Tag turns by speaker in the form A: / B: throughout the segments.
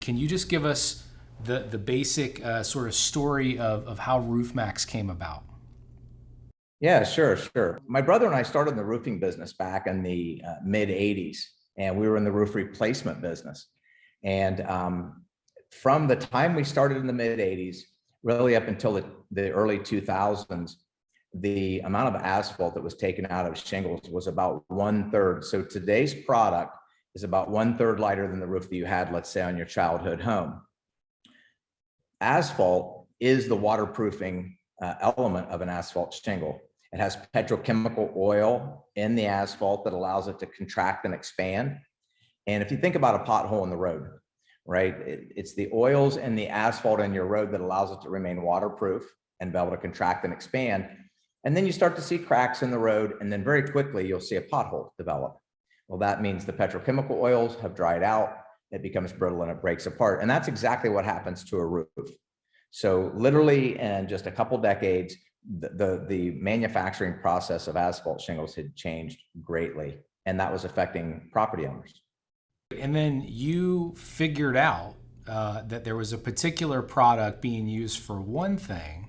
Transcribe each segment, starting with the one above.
A: Can you just give us the basic sort of story of how Roof Maxx came about?
B: Yeah, sure. My brother and I started in the roofing business back in the mid 80s, and we were in the roof replacement business. And from the time we started in the mid 80s, really up until the early 2000s, the amount of asphalt that was taken out of shingles was about one third. So today's product is about one third lighter than the roof that you had, let's say, on your childhood home. Asphalt is the waterproofing element of an asphalt shingle. It has petrochemical oil in the asphalt that allows it to contract and expand. And if you think about a pothole in the road, right, it's the oils in the asphalt in your road that allows it to remain waterproof and be able to contract and expand. And then you start to see cracks in the road, and then very quickly you'll see a pothole develop. Well, that means the petrochemical oils have dried out, it becomes brittle and it breaks apart. And that's exactly what happens to a roof. So literally in just a couple decades, the manufacturing process of asphalt shingles had changed greatly, and that was affecting property owners.
A: And then you figured out that there was a particular product being used for one thing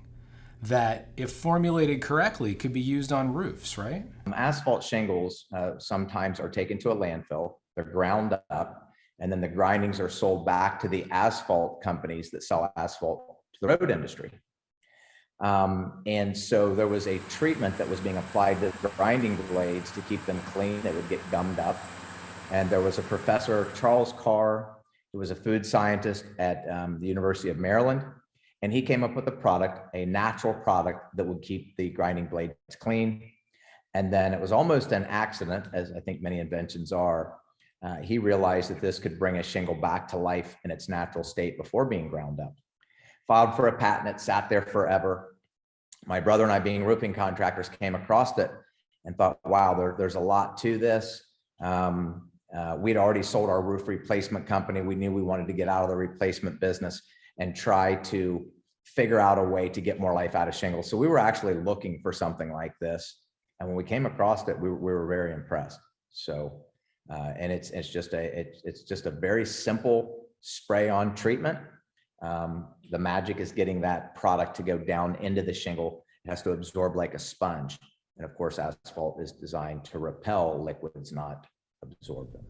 A: that, if formulated correctly, could be used on roofs, right?
B: Asphalt shingles sometimes are taken to a landfill, they're ground up, and then the grindings are sold back to the asphalt companies that sell asphalt to the road industry. And so there was a treatment that was being applied to the grinding blades to keep them clean. They would get gummed up. And there was a professor, Charles Carr, who was a food scientist at the University of Maryland. And he came up with a product, a natural product that would keep the grinding blades clean. And then it was almost an accident, as I think many inventions are. He realized that this could bring a shingle back to life in its natural state before being ground up. Filed for a patent, it sat there forever. My brother and I, being roofing contractors, came across it and thought, wow, there's a lot to this. We'd already sold our roof replacement company. We knew we wanted to get out of the replacement business and try to figure out a way to get more life out of shingles. So we were actually looking for something like this. And when we came across it, we were very impressed. So, and it's just a very simple spray on treatment. The magic is getting that product to go down into the shingle. It has to absorb like a sponge. And of course, asphalt is designed to repel liquids, not absorb them.